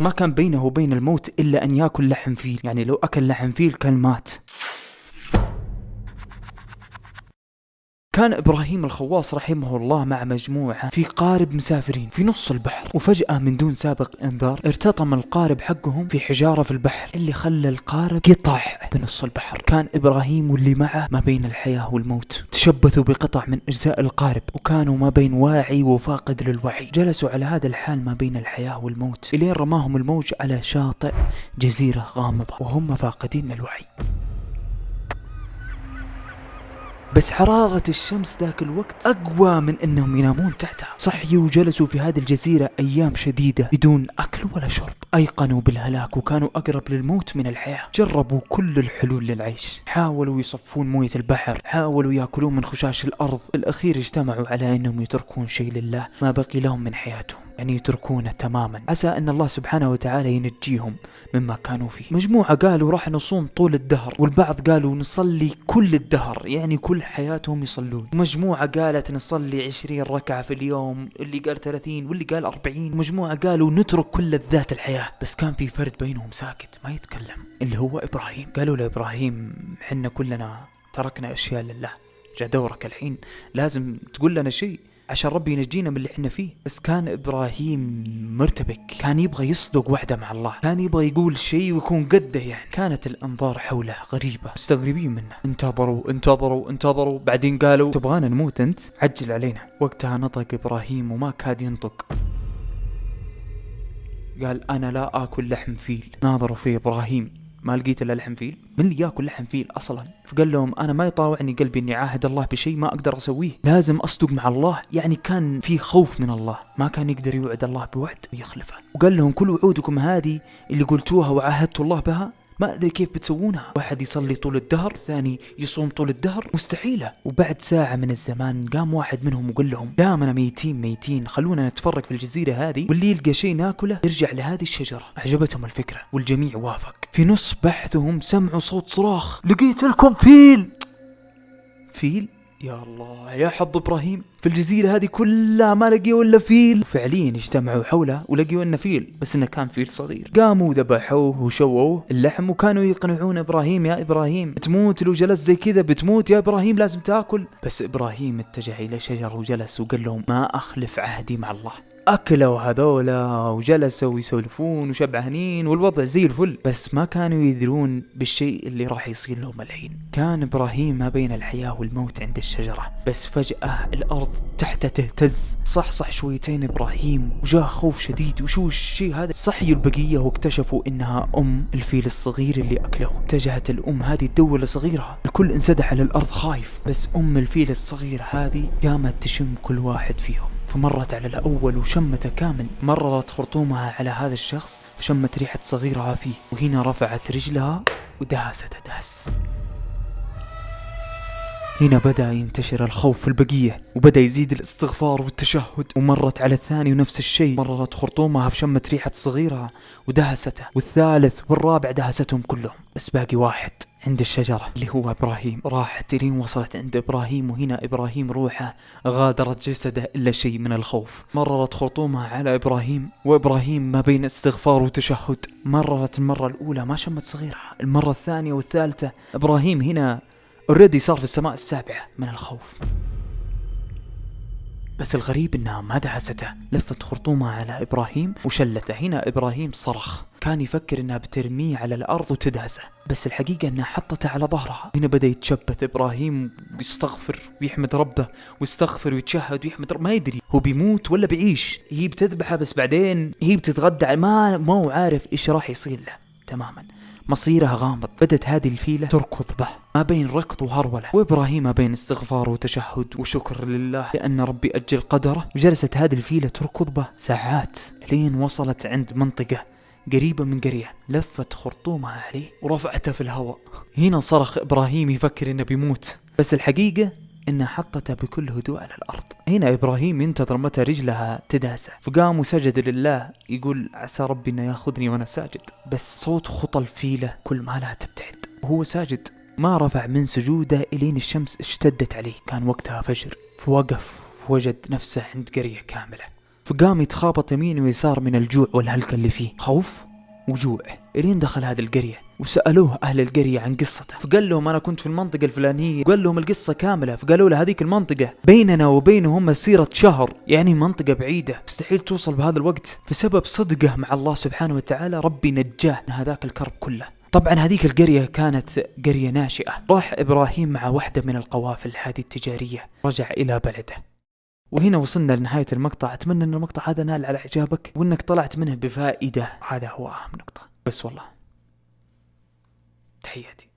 ما كان بينه وبين الموت إلا أن يأكل لحم فيل، يعني لو أكل لحم فيل كان مات. كان إبراهيم الخواص رحمه الله مع مجموعة في قارب مسافرين في نص البحر، وفجأة من دون سابق إنذار ارتطم القارب حقهم في حجارة في البحر اللي خلى القارب قطع بنص البحر. كان إبراهيم واللي معه ما بين الحياة والموت، تشبثوا بقطع من أجزاء القارب وكانوا ما بين واعي وفاقد للوعي. جلسوا على هذا الحال ما بين الحياة والموت إلين رماهم الموج على شاطئ جزيرة غامضة وهم فاقدين الوعي. بس حرارة الشمس ذاك الوقت أقوى من أنهم ينامون تحتها. صحيوا وجلسوا في هذه الجزيرة أيام شديدة بدون أكل ولا شرب. أيقنوا بالهلاك وكانوا أقرب للموت من الحياة. جربوا كل الحلول للعيش، حاولوا يصفون موية البحر، حاولوا يأكلون من خشاش الأرض. بالأخير اجتمعوا على أنهم يتركون شيء لله ما بقي لهم من حياتهم، يعني يتركونه تماما، عسى أن الله سبحانه وتعالى ينجيهم مما كانوا فيه. مجموعة قالوا راح نصوم طول الدهر، والبعض قالوا نصلي كل الدهر، يعني كل حياتهم يصلون. مجموعة قالت نصلي 20 ركعة في اليوم، اللي قال 30 واللي قال 40. مجموعة قالوا نترك كل لذات الحياة. بس كان في فرد بينهم ساكت ما يتكلم، اللي هو إبراهيم. قالوا لإبراهيم حنا كلنا تركنا أشياء لله، جاء دورك الحين لازم تقول لنا شيء عشان ربي ينجينا من اللي احنا فيه. بس كان إبراهيم مرتبك، كان يبغى يصدق وحده مع الله، كان يبغى يقول شيء ويكون قده. يعني كانت الأنظار حوله غريبة، مستغربين منه. انتظروا بعدين قالوا تبغانا نموت أنت؟ عجل علينا. وقتها نطق إبراهيم وما كاد ينطق، قال أنا لا آكل لحم فيل. ناظروا في إبراهيم، ما لقيت إلا لحم فيل؟ من اللي يأكل لحم فيل أصلا؟ فقال لهم أنا ما يطاوعني قلبي إني عاهد الله بشيء ما أقدر أسويه، لازم أصدق مع الله. يعني كان في خوف من الله، ما كان يقدر يوعد الله بوعد ويخلفه. وقال لهم كل وعودكم هذه اللي قلتوها وعاهدتوا الله بها ما أدري كيف بتسوونها. واحد يصلي طول الدهر، الثاني يصوم طول الدهر، مستحيلة. وبعد ساعة من الزمان قام واحد منهم وقال لهم دامنا ميتين خلونا نتفرق في الجزيرة هذه، واللي يلقى شيء ناكله يرجع لهذه الشجرة. أعجبتهم الفكرة والجميع وافق. في نص بحثهم سمعوا صوت صراخ لقيت لكم فيل. فيل؟ يا الله يا حظ إبراهيم، في الجزيرة هذه كلها ما لقيوا إلا فيل. وفعليا اجتمعوا حوله ولقيوا إنه فيل، بس إنه كان فيل صغير. قاموا ذبحوه وشووه اللحم، وكانوا يقنعون إبراهيم يا إبراهيم تموت لو جلس زي كذا، بتموت يا إبراهيم لازم تأكل. بس إبراهيم اتجه إلى شجر وجلس وقال لهم ما أخلف عهدي مع الله. أكلوا هذولا وجلسوا يسولفون وشبعانين والوضع زي الفل، بس ما كانوا يدرون بالشيء اللي راح يصير لهم الحين. كان إبراهيم ما بين الحياة والموت عند الشجرة، بس فجأة الأرض تحته تهتز. صح شويتين إبراهيم وجاء خوف شديد، وشو الشيء هذا؟ صحيوا البقية واكتشفوا إنها أم الفيل الصغير اللي أكله. اتجهت الأم هذه تدور لصغيرها، الكل انسدح على الأرض خايف، بس أم الفيل الصغير هذه قامت تشم كل واحد فيهم. فمرت على الأول وشمته كامل، مررت خرطومها على هذا الشخص فشمت ريحة صغيرها فيه، وهنا رفعت رجلها ودهست دهس. هنا بدأ ينتشر الخوف في البقية، وبدأ يزيد الاستغفار والتشهد. ومرت على الثاني ونفس الشيء، مررت خرطومها فشمت ريحة صغيرها ودهسته، والثالث والرابع دهستهم كلهم. بس باقي واحد عند الشجرة اللي هو إبراهيم. راحت لين وصلت عند إبراهيم، وهنا إبراهيم روحه غادرت جسده إلا شيء من الخوف. مررت خرطومها على إبراهيم، وإبراهيم ما بين استغفار وتشهد. مررت المرة الأولى ما شمت صغيرها، المرة الثانية والثالثة. إبراهيم هنا already صار في السماء السابعة من الخوف. بس الغريب انها ما دهسته، لفت خرطومها على ابراهيم وشلته. هنا ابراهيم صرخ، كان يفكر انها بترميه على الارض وتدهسه، بس الحقيقة انها حطته على ظهرها. هنا بدأ يتشبث ابراهيم ويستغفر ويحمد ربه، ويستغفر ويتشهد ويحمد ربه، ما يدري هو بيموت ولا بيعيش. هي بتذبحه بس بعدين هي بتتغدى، ما هو عارف ايش راح يصير له تماما. مصيرها غامض. بدت هذه الفيلة تركض به ما بين ركض وهرولة، وإبراهيم ما بين استغفار وتشهد وشكر لله لأن ربي أجل قدره. وجلست هذه الفيلة تركض به ساعات لين وصلت عند منطقة قريبة من قرية. لفت خرطومها عليه ورفعته في الهواء. هنا صرخ إبراهيم يفكر إنه بيموت، بس الحقيقة إنه حطته بكل هدوء على الأرض. هنا إبراهيم ينتظر متى رجلها تدهسه، فقام وسجد لله يقول عسى ربي إنه ياخذني وأنا ساجد. بس صوت خطى الفيلة كل ما لا تبتعد وهو ساجد، ما رفع من سجوده إلين الشمس اشتدت عليه. كان وقتها فجر، فوقف ووجد نفسه عند قرية كاملة فقام يتخابط يمين ويسار من الجوع والهلكة اللي فيه، خوف وجوع. الين دخل هذه القرية وسألوه أهل القرية عن قصته، فقال لهم أنا كنت في المنطقة الفلانية، قال لهم القصة كاملة. فقالوا له هذيك المنطقة بيننا وبينهم مسيرة شهر، يعني منطقة بعيدة مستحيل توصل بهذا الوقت. فسبب صدقه مع الله سبحانه وتعالى ربي نجاه من هذاك الكرب كله. طبعا هذيك القرية كانت قرية ناشئة. راح إبراهيم مع واحدة من القوافل هذه التجارية، رجع إلى بلده. وهنا وصلنا لنهاية المقطع. أتمنى أن المقطع هذا نال على إعجابك وأنك طلعت منه بفائدة، هذا هو أهم نقطة. بس والله تحياتي.